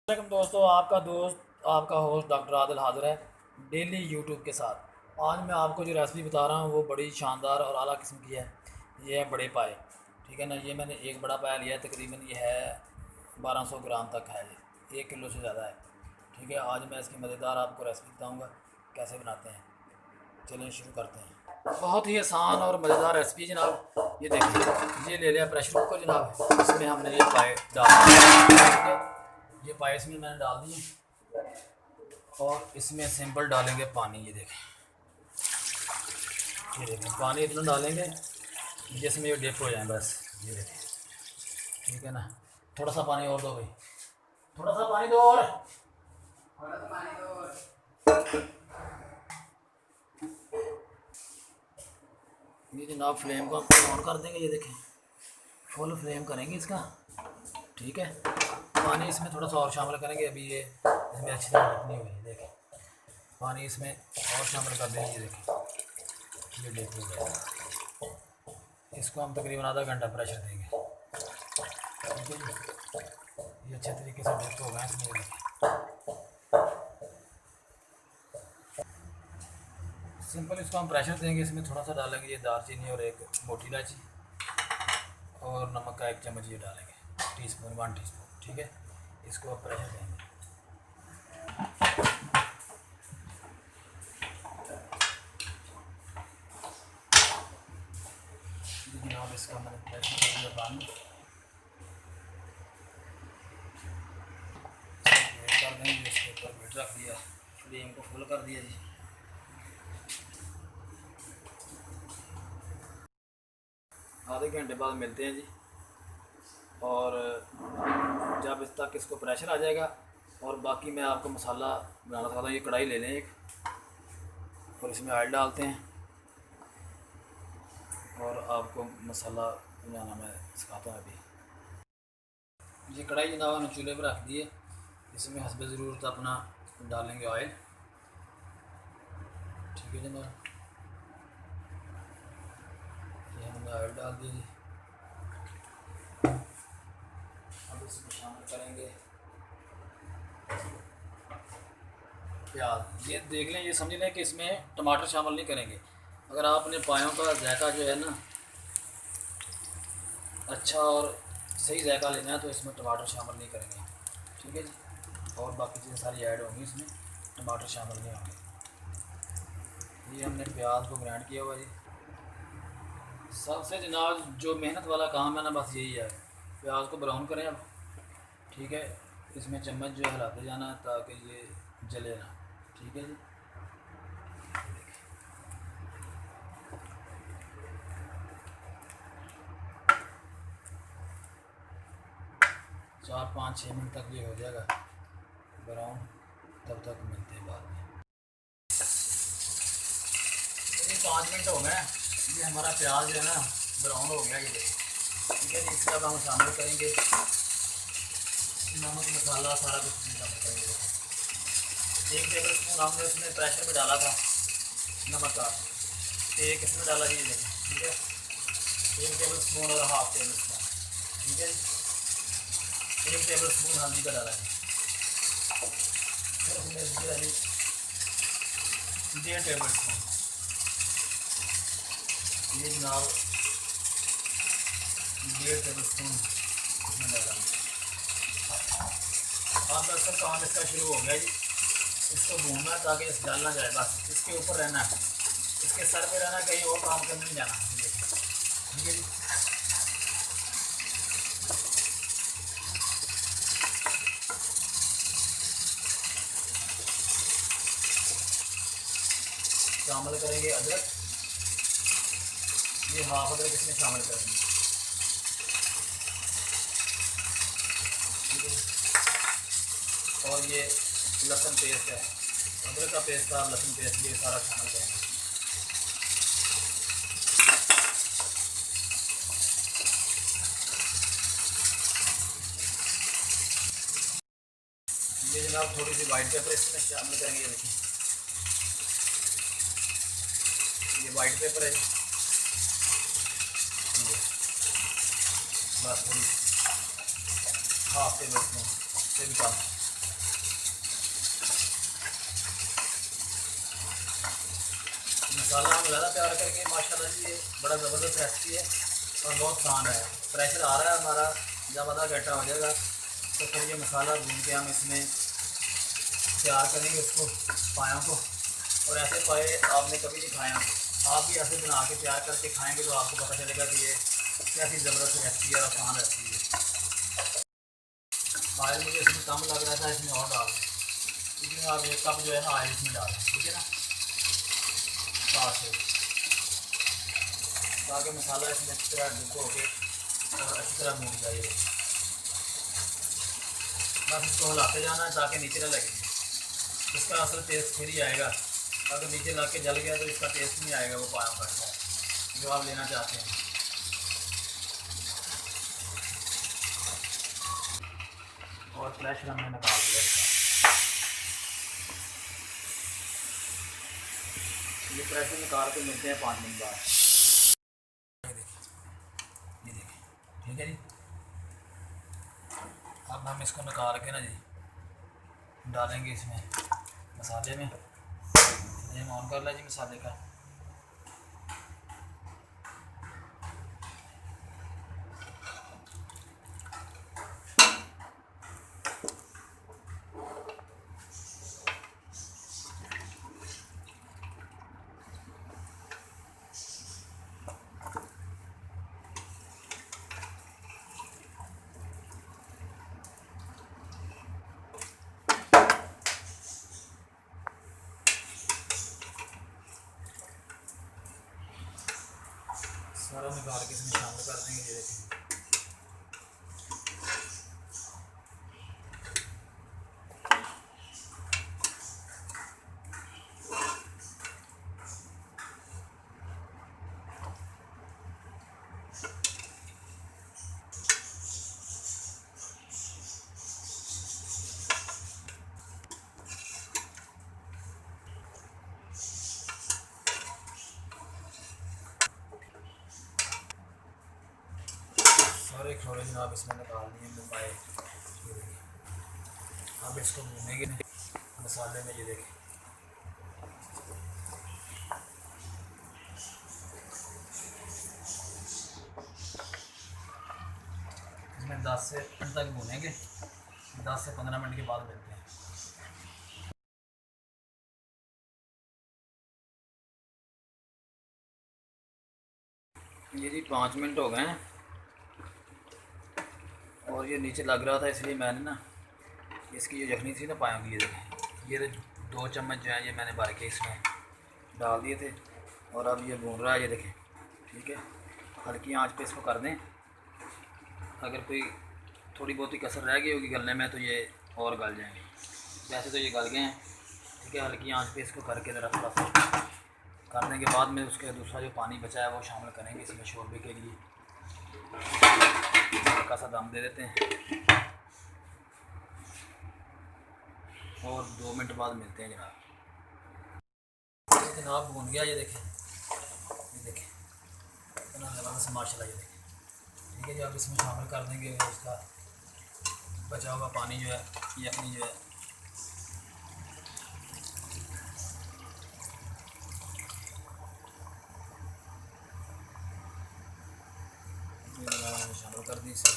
वालेकुम दोस्तों, आपका दोस्त आपका होस्ट डॉक्टर आदिल हाज़िर है डेली यूट्यूब के साथ। आज मैं आपको जो रेसिपी बता रहा हूँ वो बड़ी शानदार और आला किस्म की है। ये है बड़े पाए, ठीक है ना। ये मैंने एक बड़ा पाया लिया है, तकरीबन ये है 1200 ग्राम तक है, ये 1 किलो से ज़्यादा है। ठीक है, आज मैं इसकी मज़ेदार आपको रेसिपी बताऊँगा कैसे बनाते हैं। चलिए शुरू करते हैं। बहुत ही आसान और मज़ेदार रेसिपी जनाब। ये देखिए, ये ले लिया प्रेशर कुकर जनाब, इसमें हमने ये पाए डाल दिए। ठीक है, ये पाए इसमें मैंने डाल दिए और इसमें सिंपल डालेंगे पानी। ये देखें पानी इतना डालेंगे जिसमें ये डिप हो जाए बस। ये देखें, ठीक है ना। थोड़ा सा पानी और दो भाई, थोड़ा सा पानी दो और। ये जनाब फ्लेम को ऑन कर देंगे। ये देखें फुल फ्लेम करेंगे इसका। ठीक है, पानी इसमें थोड़ा सा और शामिल करेंगे। अभी ये इसमें अच्छी तरह डिप नहीं हुई। देखें पानी इसमें और शामिल कर देंगे। ये देखें ये डिप हो गया। इसको हम तकरीबन आधा घंटा प्रेशर देंगे। ठीक है जी, ये अच्छे तरीके से डिप हो गए इसमें। सिंपल इसको हम प्रेशर देंगे। इसमें थोड़ा सा डालेंगे ये दालचीनी और एक मोटी इलायची और नमक का 1 चम्मच ये डालेंगे, टीस्पून 1 टीस्पून। ठीक है, इसको अब प्रेशर देंगे। जनाब इसका मैंने प्रेशर कर दिया पानी, वेट कर देंगे। इसके ऊपर वेट रख दिया, फ्लेम को फुल कर दिया जी। आधे घंटे बाद मिलते हैं जी। और जब इस तक इसको प्रेशर आ जाएगा और बाकी मैं आपको मसाला बनाना सिखाता हूँ। ये कढ़ाई ले लें एक और इसमें ऑयल डालते हैं और आपको मसाला बनाना मैं सिखाता हूँ अभी। ये कढ़ाई जनाब हमने चूल्हे पर रख दिए। इसमें हस्बे ज़रूरत अपना डालेंगे ऑयल। ठीक है जनाब, ये हमने ऑयल डाल दिया जी। अब इसमें शामिल करेंगे प्याज। ये देख लें, ये समझ लें कि इसमें टमाटर शामिल नहीं करेंगे। अगर आपने पायों का जायका जो है ना अच्छा और सही जायका लेना है तो इसमें टमाटर शामिल नहीं करेंगे। ठीक है जी, और बाकी चीज़ें सारी ऐड होंगी, इसमें टमाटर शामिल नहीं होंगे। ये हमने प्याज को ग्राइंड किया हुआ जी। सबसे जनाब जो मेहनत वाला काम है ना बस यही है, प्याज को ब्राउन करें अब। ठीक है, इसमें चम्मच जो है हिलाते जाना है ताकि ये जले ना। ठीक है जी, 4 5 6 मिनट तक ये हो जाएगा ब्राउन, तब तक मिलते हैं बाद में। ये 5 मिनट हो गए, ये हमारा प्याज जो है ना ब्राउन हो गया ये। ठीक है जी, इसके बाद हम शामिल करेंगे नमक मसाला सारा कुछ शामिल करेंगे। 1 टेबल स्पून हमने इसमें प्रेशर में डाला था नमक का, एक इसमें डाला जी देखें। ठीक है, 1 टेबल स्पून और हाफ टेबल स्पून। ठीक है जी, 1 टेबल स्पून हल्दी का डाला है। फिर उसमें इसकी डाली 1.5 टेबल स्पून। ये जनाब 1.5 टेबल स्पून इसमें डाला। अब दरअसल काम इसका शुरू हो गया जी। इसको भूनना ताकि इस जल ना जाए, बस इसके ऊपर रहना है, इसके सर पे रहना, कहीं और काम करने नहीं जाना। ठीक है जी, शामिल करेंगे अदरक। ये हाफ अदरक इसमें शामिल करेंगे। ठीक है, और ये लहसुन पेस्ट है, अदरक का पेस्ट था, लहसुन पेस्ट, ये सारा शामिल करेंगे। ये जनाब थोड़ी सी वाइट पेपर इसमें शामिल करेंगे। ये देखिए, ये वाइट पेपर है जी। बस थोड़ी हाफ टेबल स्पून से भी कम। मसाला हम ज़्यादा तैयार करेंगे माशाल्लाह जी। ये बड़ा ज़बरदस्त रेसिपी है और बहुत आसान है। प्रेशर आ रहा है हमारा, जब आधा घंटा हो जाएगा तो फिर ये मसाला भून के हम इसमें तैयार करेंगे उसको, पायों को। और ऐसे पाए आपने कभी नहीं खाए होंगे, आप भी ऐसे बना के तैयार करके खाएंगे तो आपको पता चलेगा कि ये कैसी ज़बरदस्त रेसिपी है और आसान रेसिपी है। ऑयल मुझे इसमें कम लग रहा था, इसमें और डाल दें। इसमें आप 1 कप जो है ना ऑयल इसमें डाल दें, ठीक है ना, ताकि मसाला इसमें अच्छी तरह डुबो हो के और अच्छी तरह भून जाए। बस इसको हिलाते जाना है ताकि नीचे ना लगे। इसका असल टेस्ट फिर ही आएगा। अगर नीचे लग के जल गया तो इसका टेस्ट नहीं आएगा वो पायों का जो आप लेना चाहते हैं। और प्रेशर हमने निकाल दिया इसका। ये प्रेशर निकाल के मिलते हैं 5 मिनट बाद। ये देखिए, ठीक है जी। अब हम इसको निकाल के ना जी डालेंगे इसमें मसाले में। फ्लेम ऑन कर लें जी मसाले का। सारा निकाल के इसमें शामिल कर देंगे। ये देखिए, सारे खौरे जनाब इसमें निकाल लिए हमने पाए। ये देखिए, अब इसको भूनेंगे मसाले में। ये देखें, इसमें 10 से मिनट तक भूनेंगे। 10 से 15 मिनट के बाद मिलते हैं। ये जी 5 मिनट हो गए हैं और ये नीचे लग रहा था, इसलिए मैंने ना इसकी जो यखनी थी ना पायों की, ये देखें, ये 2 चम्मच जो है ये मैंने भर के इसमें डाल दिए थे और अब ये भून रहा है। ये देखें, ठीक है। हल्की आंच पे इसको कर दें। अगर कोई थोड़ी बहुत ही कसर रह गई होगी गलने में तो ये और गल जाएंगे। वैसे तो ये गल गए हैं, ठीक है। हल्की आंच पे इसको करके ज़रा थोड़ा सा करने के बाद में उसके दूसरा जो पानी बचा है वो शामिल करेंगे इसमें शोरबे के लिए। हल्का सा दम दे देते हैं और 2 मिनट बाद मिलते हैं जनाब। जनाब भून गया, ये देखें, ये देखें इतना ज़बरदस्त माशाल्लाह। ये देखें, ठीक है जी। अब इसमें शामिल कर देंगे उसका बचा हुआ पानी जो है, यखनी जो है। शामिल कर दी इसे।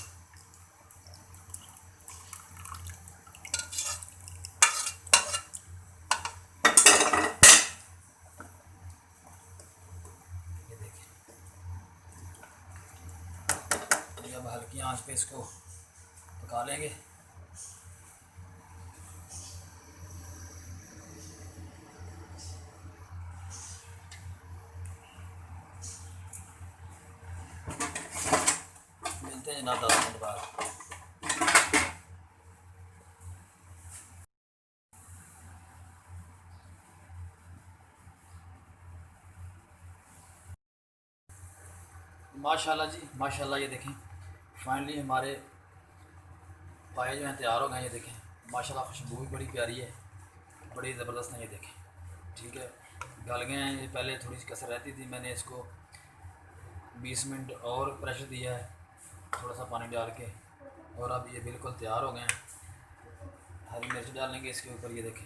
ये देखिए, अब हल्की आंच पे इसको पका लेंगे। मिलते हैं जनाब 10 मिनट बाद। माशाल्लाह जी माशाल्लाह। ये देखें, फाइनली हमारे पाए जो हैं तैयार हो गए। ये देखें माशाल्लाह, खुशबू भी बड़ी प्यारी है, बड़ी ज़बरदस्त है। ये देखें, ठीक है, गल गए हैं। ये पहले थोड़ी सी कसर रहती थी, मैंने इसको 20 मिनट और प्रेशर दिया है थोड़ा सा पानी डाल के और अब ये बिल्कुल तैयार हो गए हैं। हरी मिर्च डालेंगे इसके ऊपर। ये देखें,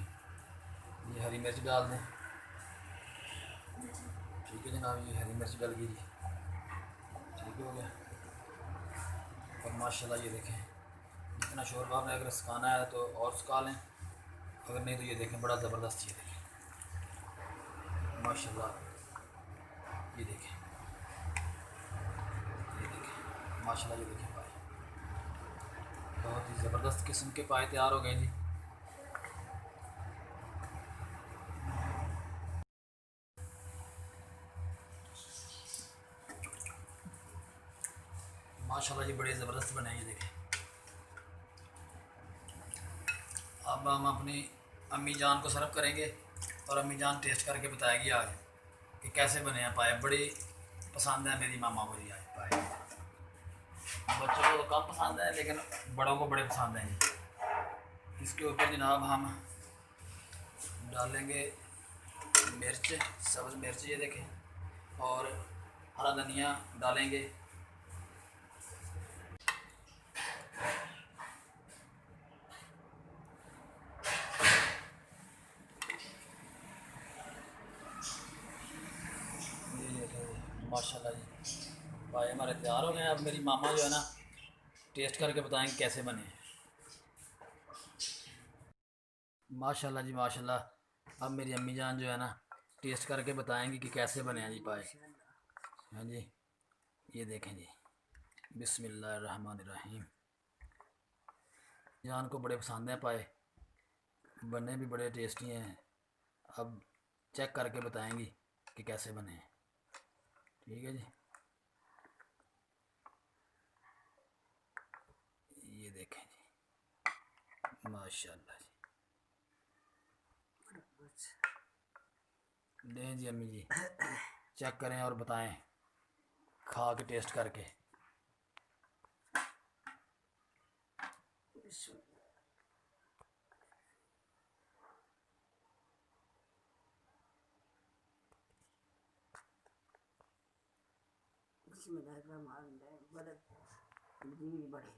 ये हरी मिर्च डाल दें ठीक है जनाब, ये हरी मिर्च डल गई जी, ठीक हो गया। और माशाल्लाह ये देखें, जितना शोरबा आपने अगर सुखाना है तो और सुखा लें, अगर नहीं तो ये देखें बड़ा ज़बरदस्त, ये देखें माशाल्लाह, ये देखें, ये देखें माशाल्लाह, ये देखें पाए, बहुत ही ज़बरदस्त किस्म के पाए तैयार हो गए जी। माशाल्लाह जी बड़े ज़बरदस्त बने, ये देखें। अब हम अपनी अम्मी जान को सर्व करेंगे और अम्मी जान टेस्ट करके बताएगी आज कि कैसे बने हैं पाए। बड़ी पसंद है मेरी मामा को जी आज पाए, बच्चों को तो कम पसंद है लेकिन बड़ों को बड़े पसंद हैं जी। इसके ऊपर जनाब हम डालेंगे मिर्च, सब्ज़ मिर्च, ये देखें, और हरा धनिया डालेंगे। ये देखें माशाल्लाह जी, भाई हमारे तैयार हो गए हैं। अब मेरी मामा जो है ना टेस्ट करके बताएंगे कैसे बने हैं। माशाल्लाह जी माशाल्लाह, अब मेरी अम्मी जान जो है ना टेस्ट करके बताएंगी कि कैसे बने हैं जी पाए। हाँ जी, ये देखें जी, बिस्मिल्लाहिर्रहमानिर्रहीम। जान को बड़े पसंद हैं पाए, बने भी बड़े टेस्टी हैं। अब चेक करके बताएंगी कि कैसे बने हैं, ठीक है जी। ये देखें जी माशाल्लाह जी, लें जी अम्मी जी, चेक करें और बताएं खा के टेस्ट करके। बड़े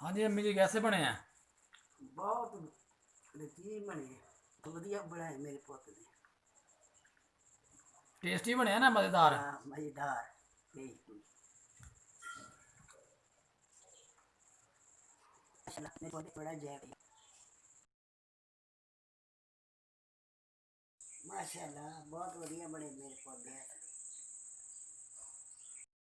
हाँ जी अम्मी जी, कैसे बने हैं? बहुत लजीज बने, वधिया बनाए मेरे पुत ने। टेस्टी बने हैं ना, मज़ेदार? हाँ मजेदार, टेस्टी। मेरे पुत बड़ा जैक, माशाल्लाह बहुत वधिया बने मेरे पौधे।